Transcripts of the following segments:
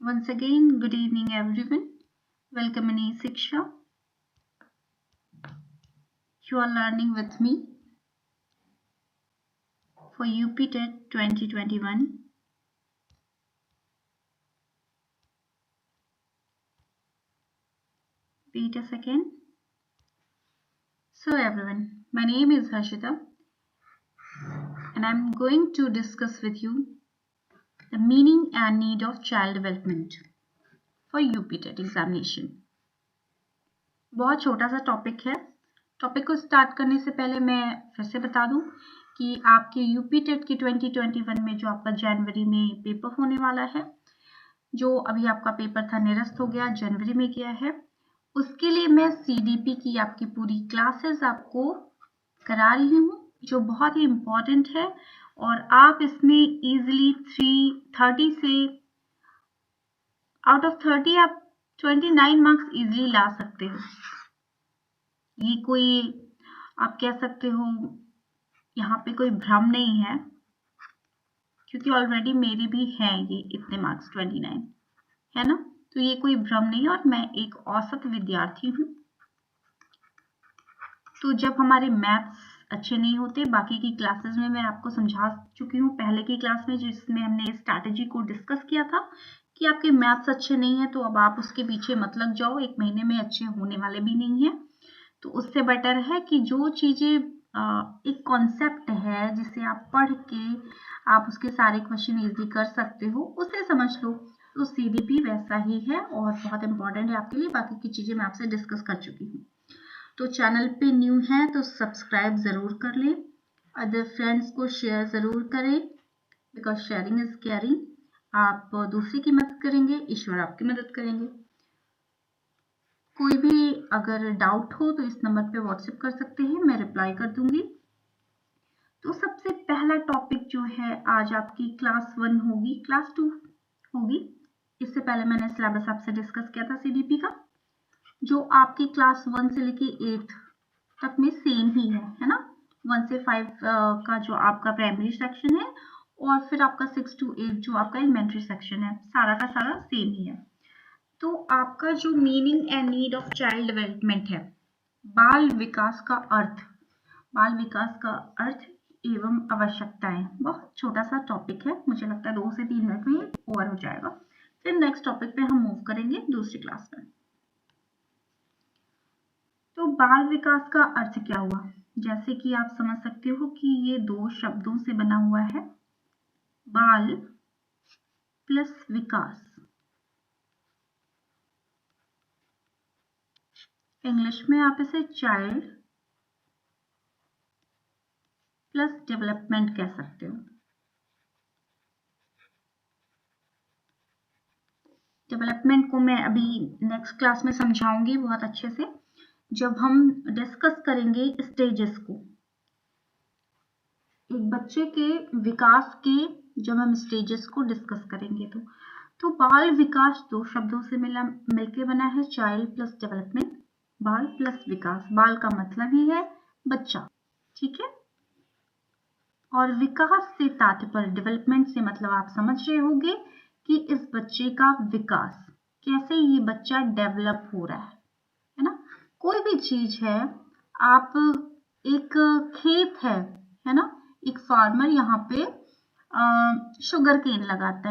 Once again, good evening everyone. Welcome in eSiksha. You are learning with me for UPTET 2021. Wait a second. So everyone, my name is Harshita and I'm going to discuss with you the meaning and need of child development for UPTET examination. बहुत छोटा सा topic है। Topic को start करने से पहले मैं फिर से बता दूं कि आपके यूपीटेट की 2021 में जो आपका जनवरी में पेपर होने वाला है, जो अभी आपका पेपर था निरस्त हो गया, जनवरी में गया है, उसके लिए मैं सीडीपी की आपकी पूरी क्लासेस आपको करा रही हूँ, जो बहुत ही इम्पोर्टेंट है और आप इसमें इजीली 30 से आउट ऑफ 30 आप 29 मार्क्स इजीली ला सकते हो। ये कोई आप कह सकते हो यहाँ पे कोई भ्रम नहीं है, क्योंकि ऑलरेडी मेरे भी हैं ये इतने मार्क्स 29, है ना। तो ये कोई भ्रम नहीं है और मैं एक औसत विद्यार्थी हूँ। तो जब हमारे मैथ्स अच्छे नहीं होते, बाकी की क्लासेस में मैं आपको समझा चुकी हूँ पहले की क्लास में, जिसमें हमने स्ट्रैटेजी को डिस्कस किया था कि आपके मैथ्स अच्छे नहीं है तो अब आप उसके पीछे मत लग जाओ, एक महीने में अच्छे होने वाले भी नहीं है। तो उससे बेटर है कि जो चीज़ें एक कॉन्सेप्ट है जिसे आप पढ़ के आप उसके सारे क्वेश्चन इजीली कर सकते हो, उसे समझ लो। तो सीडीपी वैसा ही है और बहुत इंपॉर्टेंट है आपके लिए। बाकी की चीज़ें मैं आपसे डिस्कस कर चुकी हूँ। तो चैनल पे न्यू है तो सब्सक्राइब ज़रूर कर लें, अदर फ्रेंड्स को शेयर ज़रूर करें, बिकॉज शेयरिंग इज़ केयरिंग। आप दूसरे की मदद करेंगे, ईश्वर आपकी मदद करेंगे। कोई भी अगर डाउट हो तो इस नंबर पे व्हाट्सएप कर सकते हैं, मैं रिप्लाई कर दूंगी। तो सबसे पहला टॉपिक जो है आज आपकी क्लास 1 होगी, क्लास 2 होगी। इससे पहले मैंने सिलेबस आपसे डिस्कस किया था सीडीपी का, जो आपकी क्लास 1 से लेके 8 तक में सेम ही है ना। 1 से 5 का जो आपका प्राइमरी सेक्शन है और फिर आपका 6 to 8 जो आपका एलिमेंट्री सेक्शन है, सारा का सारा सेम ही है। तो आपका जो meaning and need of child development है, बाल विकास का अर्थ एवं आवश्यकताएं, बहुत छोटा सा टॉपिक है, मुझे लगता है 2 से 3 मिनट में ओवर हो जाएगा। फिर नेक्स्ट टॉपिक पे हम मूव करेंगे दूसरी क्लास में। तो बाल विकास का अर्थ क्या हुआ, जैसे कि आप समझ सकते हो कि ये 2 शब्दों से बना हुआ है, बाल प्लस विकास। इंग्लिश में आप इसे चाइल्ड प्लस डेवलपमेंट कह सकते हो। डेवलपमेंट को मैं अभी नेक्स्ट क्लास में समझाऊंगी बहुत अच्छे से, जब हम डिस्कस करेंगे स्टेजेस को, एक बच्चे के विकास के जब हम स्टेजेस को डिस्कस करेंगे। तो बाल विकास 2 शब्दों से मिलके बना है, चाइल्ड प्लस डेवलपमेंट, बाल प्लस विकास। बाल का मतलब ही है बच्चा, ठीक है, और विकास से तात्पर्य, डेवलपमेंट से मतलब आप समझ रहे होंगे कि इस बच्चे का विकास, कैसे ये बच्चा डेवलप हो रहा है ना। कोई भी चीज है, आप एक खेत है ना, एक फार्मर यहाँ पे शुगर केन लगाता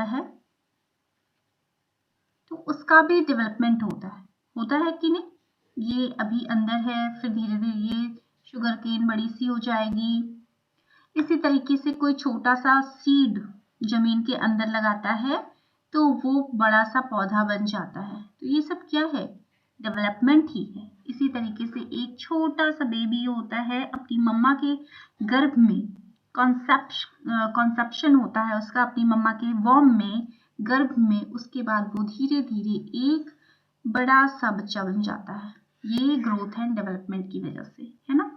है, तो उसका भी डेवलपमेंट होता है कि नहीं। ये अभी अंदर है, फिर धीरे धीरे ये शुगर केन बड़ी सी हो जाएगी। इसी तरीके से कोई छोटा सा सीड जमीन के अंदर लगाता है तो वो बड़ा सा पौधा बन जाता है। तो ये सब क्या है, डेवलपमेंट ही है। इसी तरीके से एक छोटा सा बेबी होता है अपनी मम्मा के गर्भ में, कॉन्सेप्शन होता है उसका अपनी मम्मा के वॉम में, गर्भ में। उसके बाद वो धीरे धीरे एक बड़ा सा बच्चा बन जाता है, ये ग्रोथ एंड डेवलपमेंट की वजह से, है ना।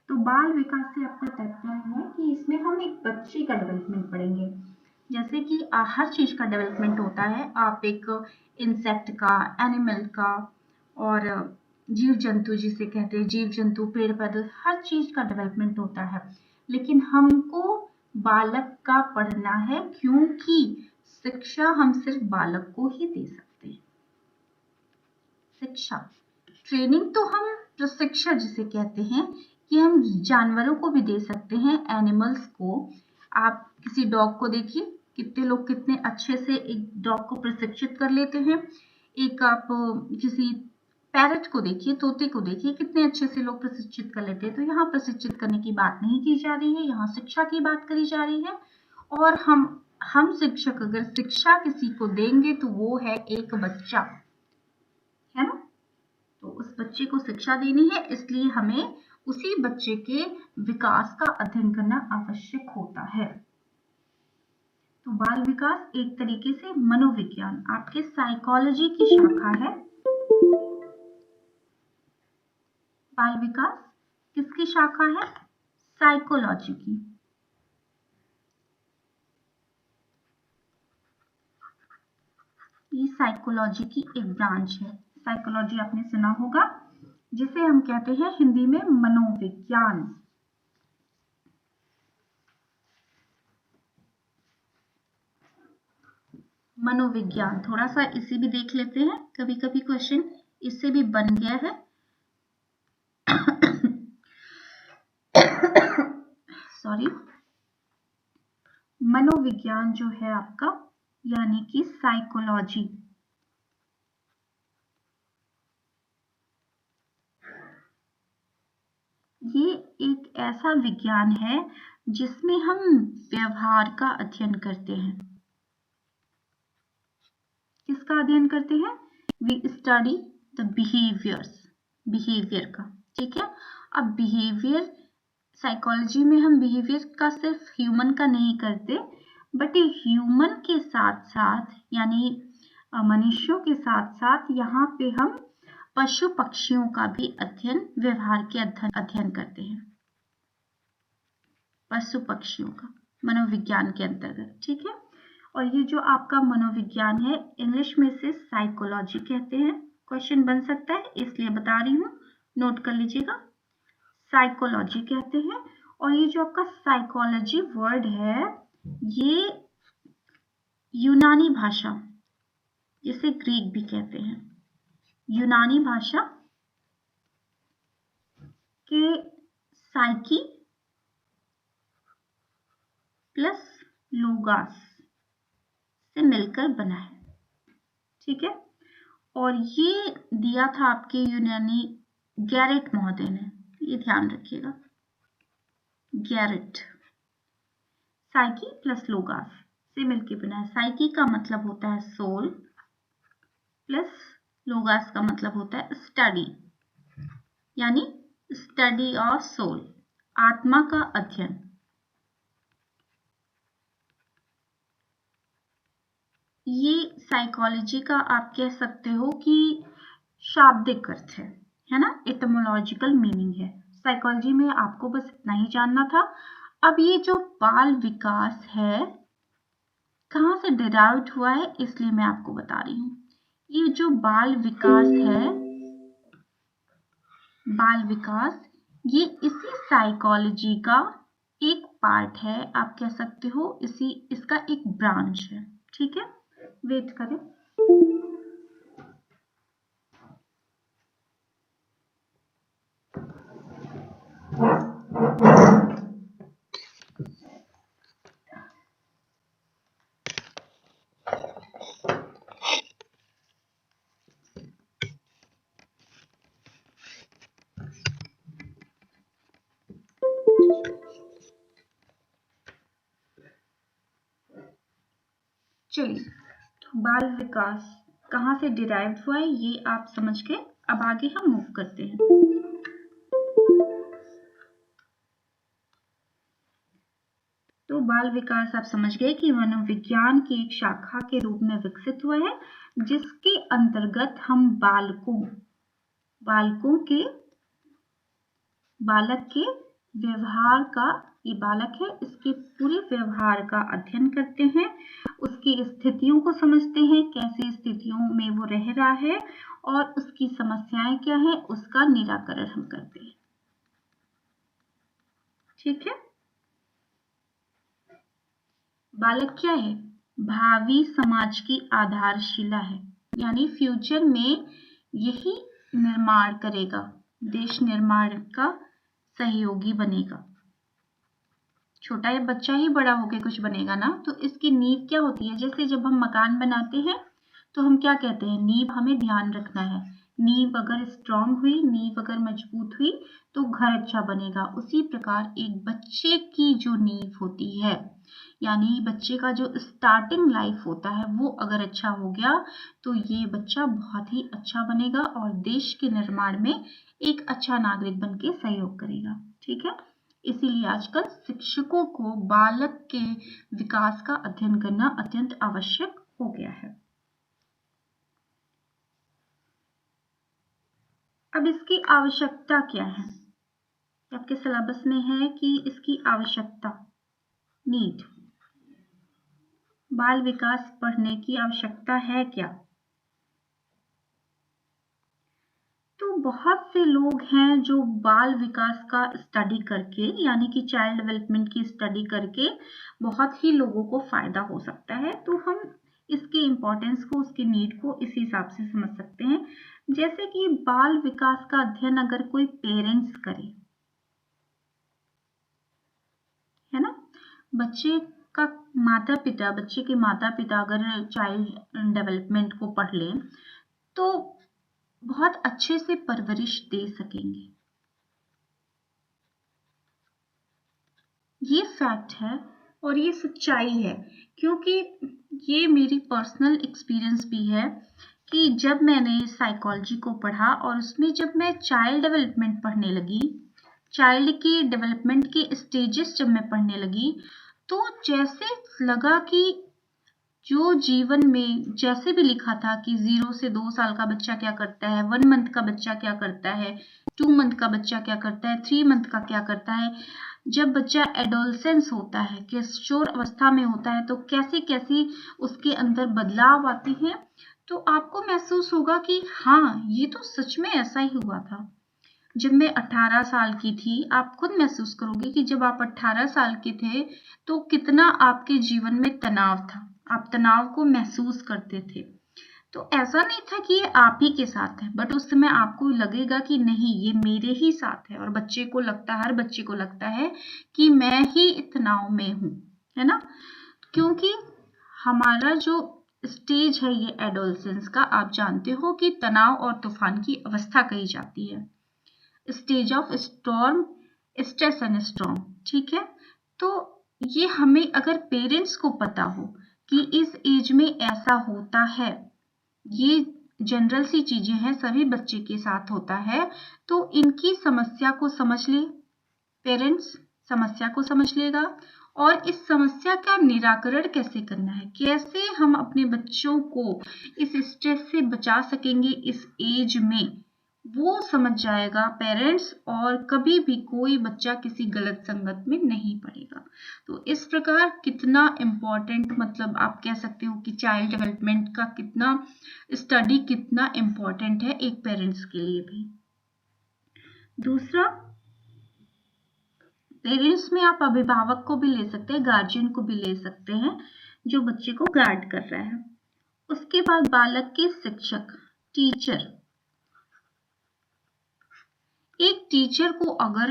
तो बाल विकास से आपका तात्पर्य है कि इसमें हम एक बच्चे का डेवलपमेंट पढ़ेंगे, जैसे कि हर चीज का डेवलपमेंट होता है। आप एक इंसेक्ट का, एनिमल का, और जीव जंतु जिसे कहते हैं, जीव जंतु, पेड़ पौधे, हर चीज का डेवलपमेंट होता है। लेकिन हमको बालक का पढ़ना है, क्योंकि शिक्षा हम सिर्फ बालक को ही दे सकते हैं। शिक्षा, ट्रेनिंग तो हम प्रशिक्षण जिसे कहते हैं कि हम जानवरों को भी दे सकते हैं, एनिमल्स को। आप किसी डॉग को देखिए, कितने लोग कितने अच्छे से एक डॉग को प्रशिक्षित कर लेते हैं। एक आप किसी पैरट को देखिए, तोते को देखिए, कितने अच्छे से लोग प्रशिक्षित कर लेते हैं। तो यहाँ प्रशिक्षित करने की बात नहीं की जा रही है, यहाँ शिक्षा की बात करी जा रही है। और हम शिक्षक अगर शिक्षा किसी को देंगे तो वो है एक बच्चा, है ना। तो उस बच्चे को शिक्षा देनी है, इसलिए हमें उसी बच्चे के विकास का अध्ययन करना आवश्यक होता है। तो बाल विकास एक तरीके से मनोविज्ञान, आपके साइकोलॉजी की शाखा है। बाल विकास किसकी शाखा है? साइकोलॉजी की। ये साइकोलॉजी की एक ब्रांच है। साइकोलॉजी आपने सुना होगा, जिसे हम कहते हैं हिंदी में मनोविज्ञान। मनोविज्ञान, थोड़ा सा इसे भी देख लेते हैं, कभी कभी क्वेश्चन इससे भी बन गया है। सॉरी, मनोविज्ञान जो है आपका, यानी कि साइकोलॉजी, ये एक ऐसा विज्ञान है जिसमें हम व्यवहार का अध्ययन करते हैं। किसका अध्ययन करते हैं? वी स्टडी द बिहेवियर का, ठीक है। अब बिहेवियर, साइकोलॉजी में हम बिहेवियर का सिर्फ ह्यूमन का नहीं करते, बट ह्यूमन के साथ साथ, यानी मनुष्यों के साथ साथ यहाँ पे हम पशु पक्षियों का भी अध्ययन, व्यवहार के अध्ययन करते हैं, पशु पक्षियों का, मनोविज्ञान के अंतर्गत, ठीक है। और ये जो आपका मनोविज्ञान है, इंग्लिश में से साइकोलॉजी कहते हैं। क्वेश्चन बन सकता है, इसलिए बता रही हूँ, नोट कर लीजिएगा, साइकोलॉजी कहते हैं। और ये जो आपका साइकोलॉजी वर्ड है, ये यूनानी भाषा, जिसे ग्रीक भी कहते हैं, यूनानी भाषा के साइकी प्लस लोगास से मिलकर बना है, ठीक है। और ये दिया था आपके यूनानी गैरेट महोदय ने, ये ध्यान रखिएगा, गैरेट। साइकी प्लस लोगास से मिलकर बना है। साइकी का मतलब होता है सोल, प्लस लोगास का मतलब होता है स्टडी, यानी स्टडी ऑफ सोल, आत्मा का अध्ययन। ये साइकोलॉजी का आप कह सकते हो कि शाब्दिक अर्थ है ना, एटमोलॉजिकल मीनिंग है। साइकोलॉजी में आपको बस इतना ही जानना था। अब ये जो बाल विकास है, कहाँ से डिराइव्ड हुआ है, इसलिए मैं आपको बता रही हूँ। ये जो बाल विकास है, बाल विकास, ये इसी साइकोलॉजी का एक पार्ट है, आप कह सकते हो, इसका एक ब्रांच है, ठीक है। वेट करें। चलिए, तो बाल विकास कहाँ से डिराइव हुआ है, ये आप समझ के अब आगे हम मूव करते हैं। तो बाल विकास आप समझ गए कि मनोविज्ञान की एक शाखा के रूप में विकसित हुआ है, जिसके अंतर्गत हम बालक के व्यवहार का, ये बालक है, इसके पूरे व्यवहार का अध्ययन करते हैं, उसकी स्थितियों को समझते हैं, कैसी स्थितियों में वो रह रहा है और उसकी समस्याएं क्या है, उसका निराकरण हम करते हैं, ठीक है। बालक क्या है? भावी समाज की आधारशिला है, यानी फ्यूचर में यही निर्माण करेगा, देश निर्माण का सहयोगी बनेगा। छोटा या बच्चा ही बड़ा होके कुछ बनेगा ना। तो इसकी नींव क्या होती है? जैसे जब हम मकान बनाते हैं तो हम क्या कहते हैं, नींव हमें ध्यान रखना है। नींव अगर स्ट्रांग हुई, नींव अगर मजबूत हुई तो घर अच्छा बनेगा। उसी प्रकार एक बच्चे की जो नींव होती है, यानी बच्चे का जो स्टार्टिंग लाइफ होता है, वो अगर अच्छा हो गया तो ये बच्चा बहुत ही अच्छा बनेगा और देश के निर्माण में एक अच्छा नागरिक बन के सहयोग करेगा। ठीक है, इसीलिए आजकल शिक्षकों को बालक के विकास का अध्ययन करना अत्यंत आवश्यक हो गया है। अब इसकी आवश्यकता क्या है? आपके सिलेबस में है कि इसकी आवश्यकता, नीड, बाल विकास पढ़ने की आवश्यकता है क्या? तो बहुत से लोग हैं जो बाल विकास का स्टडी करके, यानी कि चाइल्ड डेवलपमेंट की स्टडी करके बहुत ही लोगों को फायदा हो सकता है। तो हम इसके इम्पोर्टेंस को, उसके नीड को इस हिसाब से समझ सकते हैं। जैसे कि बाल विकास का अध्ययन अगर कोई पेरेंट्स करे, है ना, बच्चे का बच्चे के माता पिता अगर चाइल्ड डेवलपमेंट को पढ़ लें तो बहुत अच्छे से परवरिश दे सकेंगे। ये फैक्ट है और ये सच्चाई है, क्योंकि ये मेरी पर्सनल एक्सपीरियंस भी है कि जब मैंने साइकोलॉजी को पढ़ा और उसमें जब मैं चाइल्ड डेवलपमेंट पढ़ने लगी, चाइल्ड की डेवलपमेंट के स्टेजेस जब मैं पढ़ने लगी, तो जैसे लगा कि जो जीवन में जैसे भी लिखा था कि 0 से 2 साल का बच्चा क्या करता है, 1 मंथ का बच्चा क्या करता है, 2 मंथ का बच्चा क्या करता है, 3 मंथ का क्या करता है, जब बच्चा एडोलसेंस होता है, किशोर अवस्था में होता है, तो कैसी कैसी उसके अंदर बदलाव आते हैं, तो आपको महसूस होगा कि हाँ, ये तो सच में ऐसा ही हुआ था। जब मैं 18 साल की थी, आप खुद महसूस करोगे कि जब आप 18 साल के थे तो कितना आपके जीवन में तनाव था, आप तनाव को महसूस करते थे। तो ऐसा नहीं था कि ये आप ही के साथ है, बट उस समय आपको लगेगा कि नहीं, ये मेरे ही साथ है। और बच्चे को लगता है, हर बच्चे को लगता है कि मैं ही तनाव में हूँ, है ना, क्योंकि हमारा जो स्टेज है ये एडोलसेंस का, आप जानते हो कि तनाव और तूफान की अवस्था कही जाती है, stage of storm, stress and storm. ठीक है, तो ये हमें अगर पेरेंट्स को पता हो कि इस एज में ऐसा होता है, ये जनरल सी चीजें हैं, सभी बच्चे के साथ होता है, तो इनकी समस्या को समझ ले, पेरेंट्स समस्या को समझ लेगा और इस समस्या का निराकरण कैसे करना है, कैसे हम अपने बच्चों को इस स्ट्रेस से बचा सकेंगे इस एज में, वो समझ जाएगा पेरेंट्स, और कभी भी कोई बच्चा किसी गलत संगत में नहीं पड़ेगा। तो इस प्रकार कितना इम्पोर्टेंट, मतलब आप कह सकते हो कि चाइल्ड डेवलपमेंट का कितना स्टडी कितना इम्पोर्टेंट है एक पेरेंट्स के लिए भी। दूसरा, पेरेंट्स में आप अभिभावक को भी ले सकते हैं, गार्जियन को भी ले सकते हैं जो बच्चे को गाइड कर रहा है। उसके बाद बालक के शिक्षक, टीचर। एक टीचर को अगर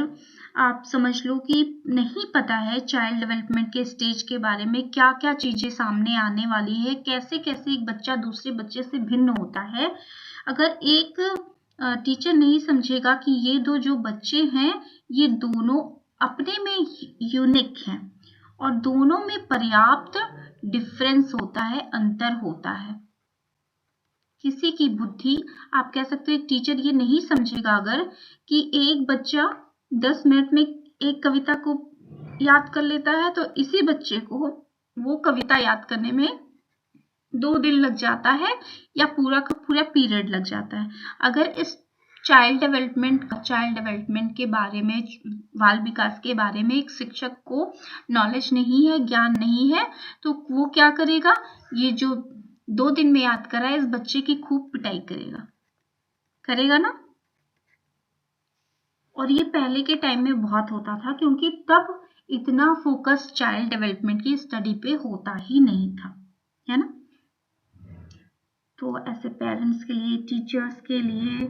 आप समझ लो कि नहीं पता है चाइल्ड डेवलपमेंट के स्टेज के बारे में, क्या क्या चीजें सामने आने वाली है, कैसे कैसे एक बच्चा दूसरे बच्चे से भिन्न होता है, अगर एक टीचर नहीं समझेगा कि ये दो जो बच्चे हैं ये दोनों अपने में यूनिक हैं और दोनों में पर्याप्त डिफरेंस होता है, अंतर होता है, किसी की बुद्धि, आप कह सकते हो एक टीचर ये नहीं समझेगा अगर कि एक बच्चा 10 मिनट में एक कविता को याद कर लेता है, तो इसी बच्चे को वो कविता याद करने में 2 दिन लग जाता है या पूरा का पूरा पीरियड लग जाता है। अगर इस चाइल्ड डेवलपमेंट के बारे में, बाल विकास के बारे में एक शिक्षक को नॉलेज नहीं है, ज्ञान नहीं है, तो वो क्या करेगा, ये जो 2 दिन में याद करा है इस बच्चे की खूब पिटाई करेगा ना। और ये पहले के टाइम में बहुत होता था, क्योंकि तब इतना फोकस चाइल्ड डेवलपमेंट की स्टडी पे होता ही नहीं था। है ना। तो ऐसे पेरेंट्स के लिए, टीचर्स के लिए,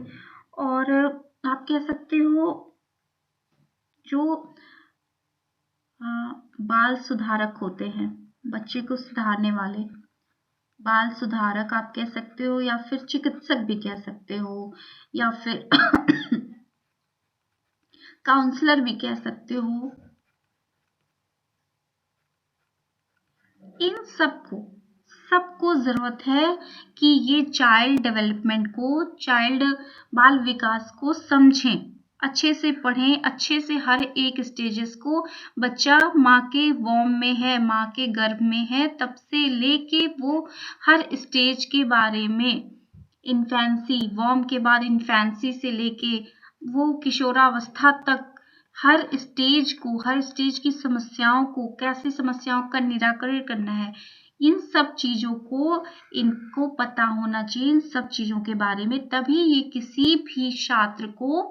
और आप कह सकते हो जो बाल सुधारक होते हैं, बच्चे को सुधारने वाले, बाल सुधारक आप कह सकते हो, या फिर चिकित्सक भी कह सकते हो, या फिर काउंसलर भी कह सकते हो। इन सबको जरूरत है कि ये चाइल्ड डेवलपमेंट को, चाइल्ड बाल विकास को समझें, अच्छे से पढ़ें, अच्छे से हर एक स्टेजेस को। बच्चा माँ के वॉम में है, माँ के गर्भ में है, तब से लेके वो हर स्टेज के बारे में, इन्फेंसी, वॉम के बाद इन्फेंसी से लेके वो किशोरावस्था तक, हर स्टेज को, हर स्टेज की समस्याओं को, कैसे समस्याओं का निराकरण करना है, इन सब चीजों को इनको पता होना चाहिए, इन सब चीजों के बारे में। तभी ये किसी भी छात्र को,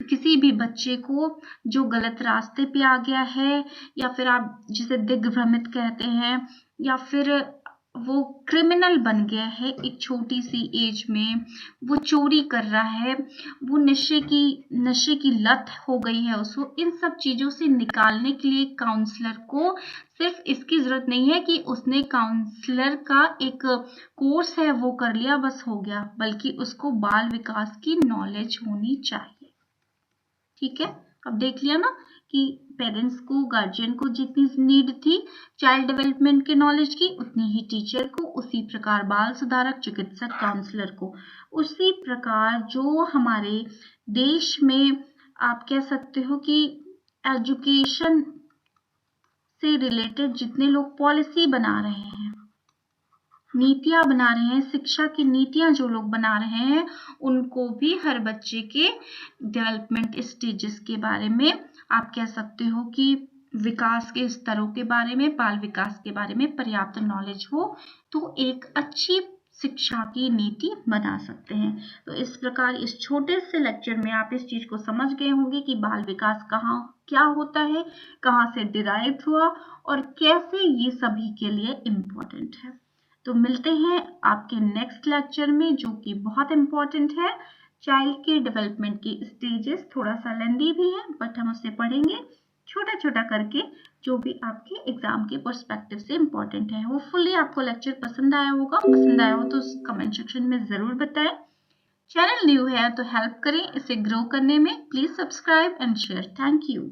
किसी भी बच्चे को जो गलत रास्ते पे आ गया है, या फिर आप जिसे दिग्भ्रमित कहते हैं, या फिर वो क्रिमिनल बन गया है एक छोटी सी एज में, वो चोरी कर रहा है, वो नशे की लत हो गई है उसको, इन सब चीजों से निकालने के लिए काउंसलर को सिर्फ इसकी जरूरत नहीं है कि उसने काउंसलर का एक कोर्स है वो कर लिया बस हो गया, बल्कि उसको बाल विकास की नॉलेज होनी चाहिए। ठीक है, अब देख लिया ना कि पेरेंट्स को, गार्जियन को जितनी नीड थी चाइल्ड डेवलपमेंट के नॉलेज की, उतनी ही टीचर को, उसी प्रकार बाल सुधारक, चिकित्सक, काउंसलर को, उसी प्रकार जो हमारे देश में आप कह सकते हो कि एजुकेशन से रिलेटेड जितने लोग पॉलिसी बना रहे हैं, नीतियां बना रहे हैं, शिक्षा की नीतियां जो लोग बना रहे हैं, उनको भी हर बच्चे के डेवलपमेंट स्टेजेस के बारे में, आप कह सकते हो कि विकास के स्तरों के बारे में, बाल विकास के बारे में पर्याप्त नॉलेज हो तो एक अच्छी शिक्षा की नीति बना सकते हैं। तो इस प्रकार इस छोटे से लेक्चर में आप इस चीज को समझ गए होंगे कि बाल विकास कहाँ क्या होता है, कहाँ से डिराइव हुआ, और कैसे ये सभी के लिए इम्पोर्टेंट है। तो मिलते हैं आपके नेक्स्ट लेक्चर में, जो कि बहुत इम्पोर्टेंट है, चाइल्ड के डेवलपमेंट की स्टेजेस। थोड़ा सा लेंदी भी है बट हम उसे पढ़ेंगे छोटा छोटा करके, जो भी आपके एग्जाम के पर्सपेक्टिव से इम्पोर्टेंट है। होपफुली आपको लेक्चर पसंद आया होगा, पसंद आया हो तो कमेंट सेक्शन में जरूर बताएं। चैनल न्यू है तो हेल्प करें इसे ग्रो करने में, please subscribe and share. Thank you.